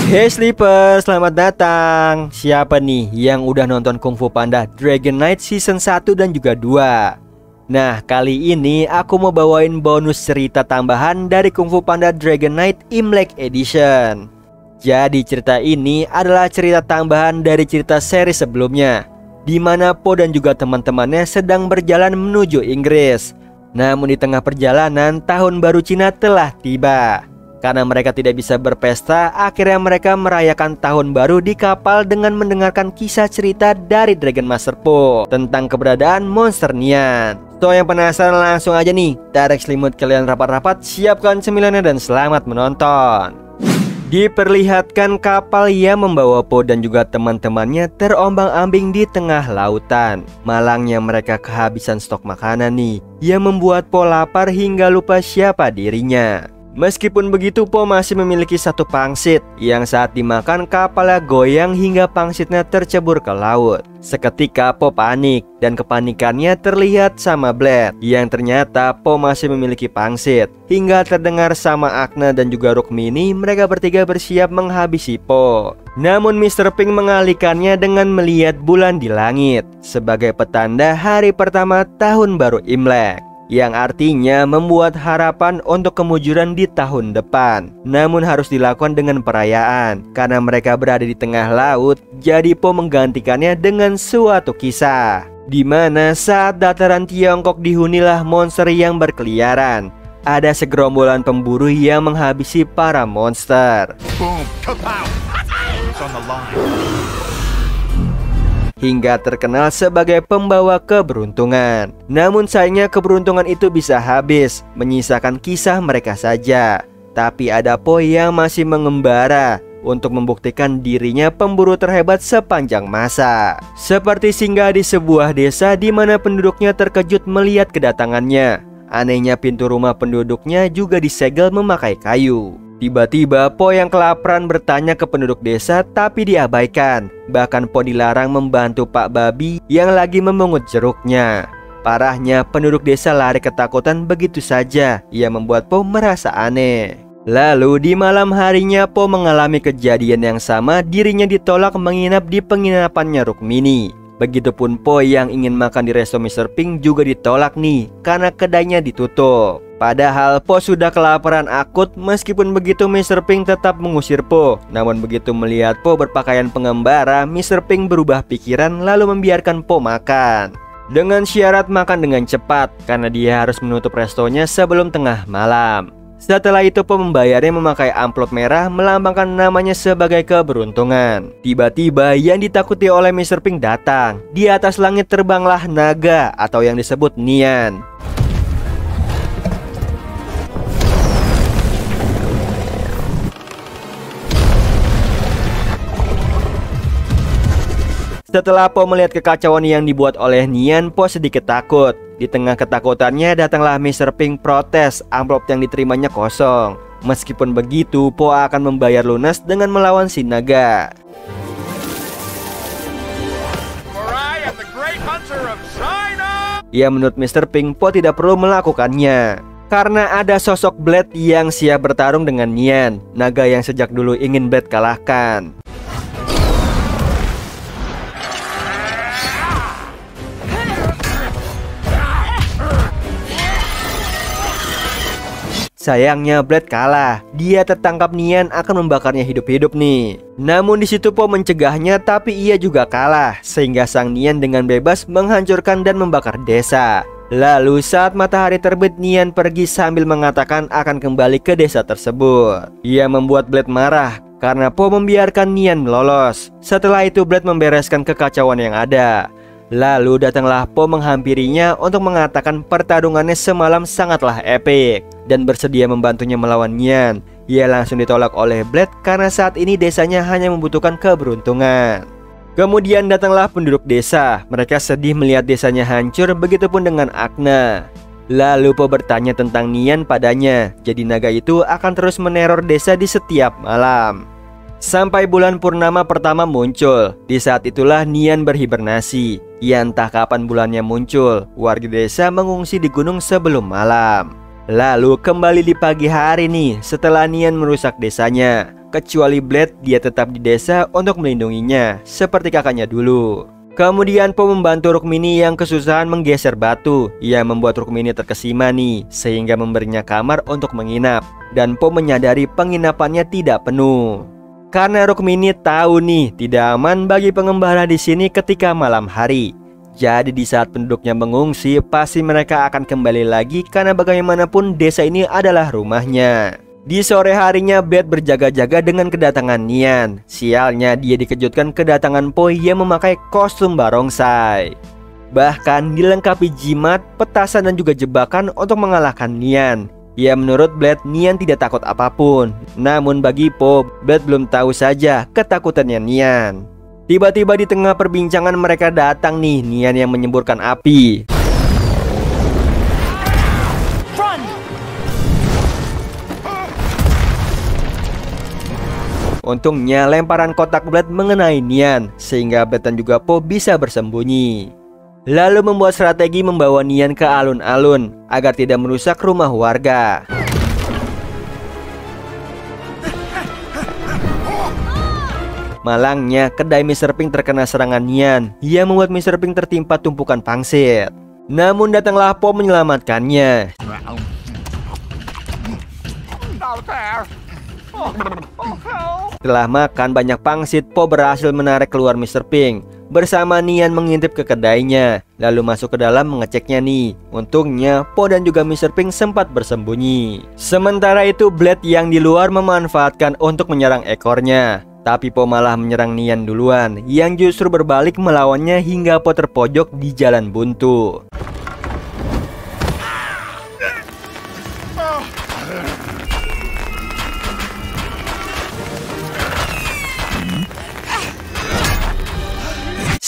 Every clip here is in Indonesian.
Hey Sleeper, selamat datang. Siapa nih yang udah nonton Kung Fu Panda Dragon Knight Season 1 dan juga 2? Nah, kali ini aku mau bawain bonus cerita tambahan dari Kung Fu Panda Dragon Knight Imlek Edition. Jadi cerita ini adalah cerita tambahan dari cerita seri sebelumnya, di mana Po dan juga teman-temannya sedang berjalan menuju Inggris. Namun di tengah perjalanan, tahun baru Cina telah tiba. Karena mereka tidak bisa berpesta, akhirnya mereka merayakan tahun baru di kapal dengan mendengarkan kisah cerita dari Dragon Master Po tentang keberadaan monster Nian. So yang penasaran langsung aja nih, tarik selimut kalian rapat-rapat, siapkan cemilannya dan selamat menonton. Diperlihatkan kapal yang membawa Po dan juga teman-temannya terombang-ambing di tengah lautan. Malangnya mereka kehabisan stok makanan nih, yang membuat Po lapar hingga lupa siapa dirinya. Meskipun begitu, Po masih memiliki satu pangsit yang saat dimakan kapalnya goyang hingga pangsitnya tercebur ke laut. Seketika Po panik dan kepanikannya terlihat sama Blade yang ternyata Po masih memiliki pangsit. Hingga terdengar sama Agna dan juga Rukmini, mereka bertiga bersiap menghabisi Po. Namun Mr. Pink mengalihkannya dengan melihat bulan di langit sebagai petanda hari pertama tahun baru Imlek, yang artinya membuat harapan untuk kemujuran di tahun depan. Namun harus dilakukan dengan perayaan karena mereka berada di tengah laut. Jadi Po menggantikannya dengan suatu kisah di mana saat dataran Tiongkok dihunilah monster yang berkeliaran. Ada segerombolan pemburu yang menghabisi para monster. Boom, kapow. It's on the line. Hingga terkenal sebagai pembawa keberuntungan. Namun sayangnya keberuntungan itu bisa habis, menyisakan kisah mereka saja. Tapi ada Po yang masih mengembara untuk membuktikan dirinya pemburu terhebat sepanjang masa. Seperti singgah di sebuah desa di mana penduduknya terkejut melihat kedatangannya. Anehnya pintu rumah penduduknya juga disegel memakai kayu. Tiba-tiba Po yang kelaparan bertanya ke penduduk desa tapi diabaikan. Bahkan Po dilarang membantu Pak Babi yang lagi memungut jeruknya. Parahnya penduduk desa lari ketakutan begitu saja. Ia membuat Po merasa aneh. Lalu di malam harinya Po mengalami kejadian yang sama. Dirinya ditolak menginap di penginapannya Rukmini. Begitupun Po yang ingin makan di resto Mr. Pink juga ditolak nih karena kedainya ditutup. Padahal Po sudah kelaparan akut. Meskipun begitu Mr. Pink tetap mengusir Po. Namun begitu melihat Po berpakaian pengembara, Mr. Pink berubah pikiran lalu membiarkan Po makan dengan syarat makan dengan cepat karena dia harus menutup restonya sebelum tengah malam. Setelah itu Po membayarnya memakai amplop merah melambangkan namanya sebagai keberuntungan. Tiba-tiba yang ditakuti oleh Mr. Pink datang. Di atas langit terbanglah naga atau yang disebut Nian. Setelah Po melihat kekacauan yang dibuat oleh Nian, Po sedikit takut. Di tengah ketakutannya datanglah Mr. Pink protes, amplop yang diterimanya kosong. Meskipun begitu, Po akan membayar lunas dengan melawan si naga. Ya menurut Mr. Pink, Po tidak perlu melakukannya karena ada sosok Blade yang siap bertarung dengan Nian, naga yang sejak dulu ingin Blade kalahkan. Sayangnya Blade kalah. Dia tertangkap Nian akan membakarnya hidup-hidup nih. Namun di situ Po mencegahnya tapi ia juga kalah. Sehingga sang Nian dengan bebas menghancurkan dan membakar desa. Lalu saat matahari terbit, Nian pergi sambil mengatakan akan kembali ke desa tersebut. Ia membuat Blade marah karena Po membiarkan Nian lolos. Setelah itu Blade membereskan kekacauan yang ada. Lalu datanglah Po menghampirinya untuk mengatakan pertarungannya semalam sangatlah epik dan bersedia membantunya melawan Nian. Ia langsung ditolak oleh Blade karena saat ini desanya hanya membutuhkan keberuntungan. Kemudian datanglah penduduk desa. Mereka sedih melihat desanya hancur, begitupun dengan Agna. Lalu Po bertanya tentang Nian padanya. Jadi naga itu akan terus meneror desa di setiap malam. Sampai bulan purnama pertama muncul. Di saat itulah Nian berhibernasi. Ya entah kapan bulannya muncul. Warga desa mengungsi di gunung sebelum malam. Lalu kembali di pagi hari nih, setelah Nian merusak desanya. Kecuali Blade, dia tetap di desa untuk melindunginya seperti kakaknya dulu. Kemudian Po membantu Rukmini yang kesusahan menggeser batu yang membuat Rukmini terkesima nih, sehingga memberinya kamar untuk menginap. Dan Po menyadari penginapannya tidak penuh. Karena Rukmini tahu nih tidak aman bagi pengembara di sini ketika malam hari. Jadi di saat penduduknya mengungsi, pasti mereka akan kembali lagi karena bagaimanapun desa ini adalah rumahnya. Di sore harinya, Blade berjaga-jaga dengan kedatangan Nian. Sialnya dia dikejutkan kedatangan Po yang memakai kostum barongsai. Bahkan dilengkapi jimat, petasan dan juga jebakan untuk mengalahkan Nian. Ya menurut Blade, Nian tidak takut apapun. Namun bagi Po, Blade belum tahu saja ketakutannya Nian. Tiba-tiba di tengah perbincangan mereka datang nih Nian yang menyemburkan api. Untungnya lemparan kotak Blade mengenai Nian, sehingga Blade dan juga Po bisa bersembunyi. Lalu membuat strategi membawa Nian ke alun-alun agar tidak merusak rumah warga. Malangnya, kedai Mr. Pink terkena serangan Nian yang membuat Mr. Pink tertimpa tumpukan pangsit. Namun datanglah Po menyelamatkannya. Setelah makan banyak pangsit, Po berhasil menarik keluar Mr. Pink. Bersama Nian mengintip ke kedainya, lalu masuk ke dalam mengeceknya nih. Untungnya Po dan juga Mr. Pink sempat bersembunyi. Sementara itu Blade yang di luar memanfaatkan untuk menyerang ekornya. Tapi Po malah menyerang Nian duluan, yang justru berbalik melawannya hingga Po terpojok di jalan buntu.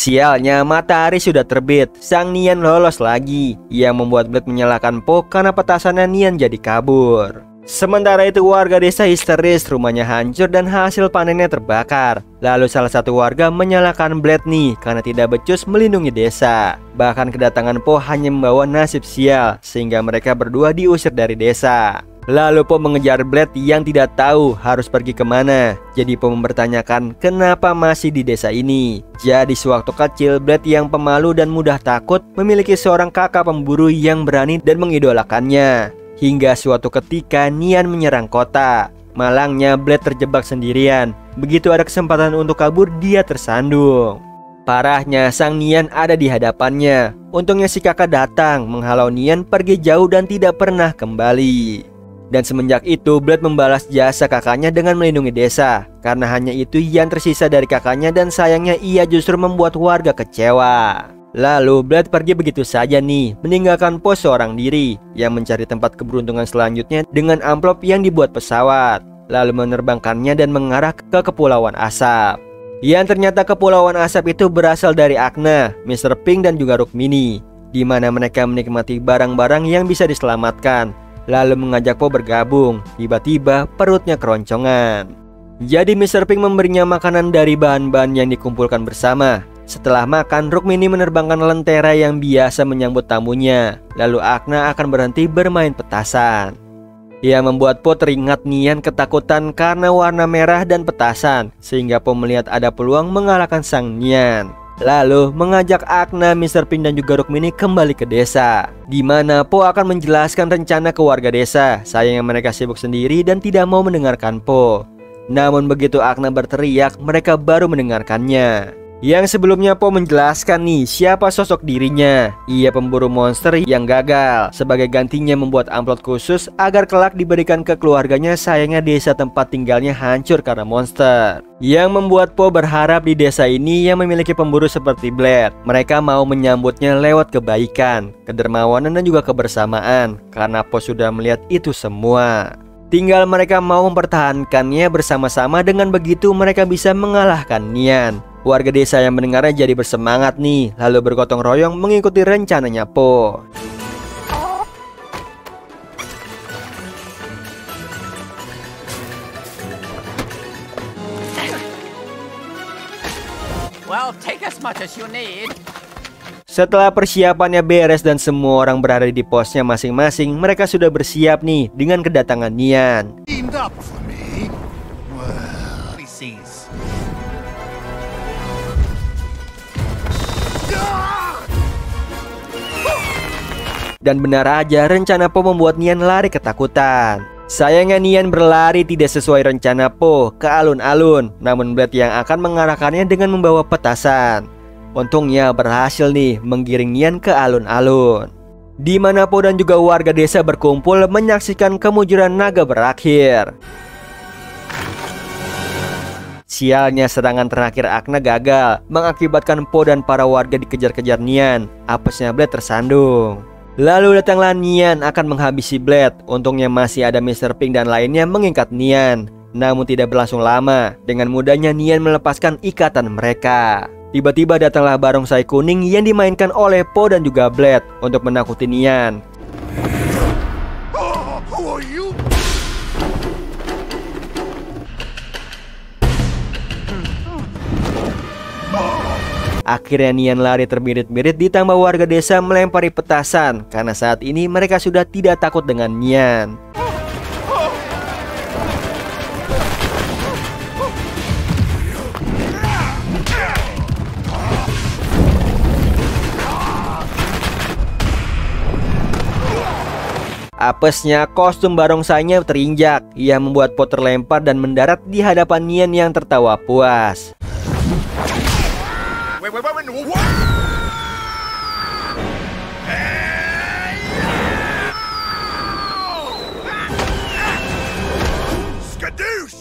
Sialnya, matahari sudah terbit. Sang Nian lolos lagi, yang membuat Blade menyalahkan Po karena petasannya Nian jadi kabur. Sementara itu warga desa histeris, rumahnya hancur dan hasil panennya terbakar. Lalu salah satu warga menyalahkan Blade nih karena tidak becus melindungi desa. Bahkan kedatangan Po hanya membawa nasib sial, sehingga mereka berdua diusir dari desa. Lalu Po mengejar Blade yang tidak tahu harus pergi kemana. Jadi Po mempertanyakan kenapa masih di desa ini. Jadi sewaktu kecil, Blade yang pemalu dan mudah takut memiliki seorang kakak pemburu yang berani dan mengidolakannya. Hingga suatu ketika Nian menyerang kota. Malangnya Blade terjebak sendirian. Begitu ada kesempatan untuk kabur, dia tersandung. Parahnya, sang Nian ada di hadapannya. Untungnya si kakak datang menghalau Nian pergi jauh dan tidak pernah kembali. Dan semenjak itu Blade membalas jasa kakaknya dengan melindungi desa. Karena hanya itu yang tersisa dari kakaknya, dan sayangnya ia justru membuat warga kecewa. Lalu Blade pergi begitu saja nih, meninggalkan Po seorang diri yang mencari tempat keberuntungan selanjutnya dengan amplop yang dibuat pesawat. Lalu menerbangkannya dan mengarah ke Kepulauan Asap. Yang ternyata Kepulauan Asap itu berasal dari Akna, Mr. Pink dan juga Rukmini, di mana mereka menikmati barang-barang yang bisa diselamatkan. Lalu mengajak Po bergabung. Tiba-tiba perutnya keroncongan. Jadi Mr. Pink memberinya makanan dari bahan-bahan yang dikumpulkan bersama. Setelah makan, Rukmini menerbangkan lentera yang biasa menyambut tamunya. Lalu Akna akan berhenti bermain petasan. Ia membuat Po teringat Nian ketakutan karena warna merah dan petasan, sehingga Po melihat ada peluang mengalahkan sang Nian. Lalu mengajak Akna, Mr. Pink dan juga Rukmini kembali ke desa, di mana Po akan menjelaskan rencana ke warga desa. Sayangnya mereka sibuk sendiri dan tidak mau mendengarkan Po. Namun begitu Akna berteriak, mereka baru mendengarkannya. Yang sebelumnya Po menjelaskan nih siapa sosok dirinya. Ia pemburu monster yang gagal. Sebagai gantinya membuat amplop khusus agar kelak diberikan ke keluarganya. Sayangnya desa tempat tinggalnya hancur karena monster. Yang membuat Po berharap di desa ini yang memiliki pemburu seperti Blade. Mereka mau menyambutnya lewat kebaikan, kedermawanan dan juga kebersamaan. Karena Po sudah melihat itu semua. Tinggal mereka mau mempertahankannya bersama-sama. Dengan begitu mereka bisa mengalahkan Nian. Warga desa yang mendengarnya jadi bersemangat nih, lalu bergotong royong mengikuti rencananya Po. Well, take as much as you need. Setelah persiapannya beres dan semua orang berada di posnya masing-masing, mereka sudah bersiap nih dengan kedatangan Nian. Teamed up for me? Well, Dan benar aja, rencana Po membuat Nian lari ketakutan. Sayangnya Nian berlari tidak sesuai rencana Po ke alun-alun, namun Blade yang akan mengarahkannya dengan membawa petasan. Untungnya berhasil nih menggiring Nian ke alun-alun, di mana Po dan juga warga desa berkumpul menyaksikan kemunculan naga berakhir. Sialnya serangan terakhir Akna gagal, mengakibatkan Po dan para warga dikejar-kejar Nian. Apesnya Blade tersandung. Lalu datanglah Nian akan menghabisi Blade. Untungnya masih ada Mr. Pink dan lainnya mengikat Nian. Namun tidak berlangsung lama, dengan mudahnya Nian melepaskan ikatan mereka. Tiba-tiba datanglah barongsai kuning yang dimainkan oleh Po dan juga Blade untuk menakuti Nian. Akhirnya Nian lari terbirit-birit, ditambah warga desa melempari petasan karena saat ini mereka sudah tidak takut dengan Nian. Apesnya kostum barongsainya terinjak, ia membuat Po terlempar dan mendarat di hadapan Nian yang tertawa puas.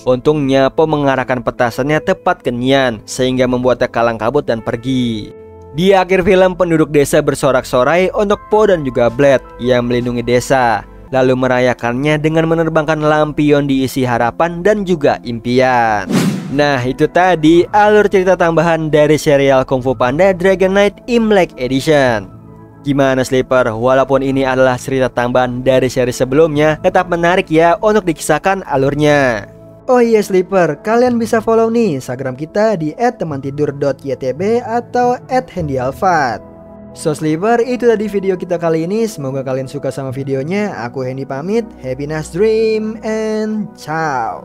Untungnya Po mengarahkan petasannya tepat ke Nian sehingga membuatnya kalang kabut dan pergi. Di akhir film, penduduk desa bersorak-sorai untuk Po dan juga Blade yang melindungi desa, lalu merayakannya dengan menerbangkan lampion diisi harapan dan juga impian. Nah, itu tadi alur cerita tambahan dari serial Kung Fu Panda Dragon Knight Imlek Edition. Gimana Sleeper? Walaupun ini adalah cerita tambahan dari seri sebelumnya, tetap menarik ya untuk dikisahkan alurnya. Oh iya Sleeper, kalian bisa follow nih Instagram kita di @temantidur.ytb atau @handyalfat. So Sleeper, itu tadi video kita kali ini. Semoga kalian suka sama videonya. Aku Hendy pamit. Happy nice dream and ciao.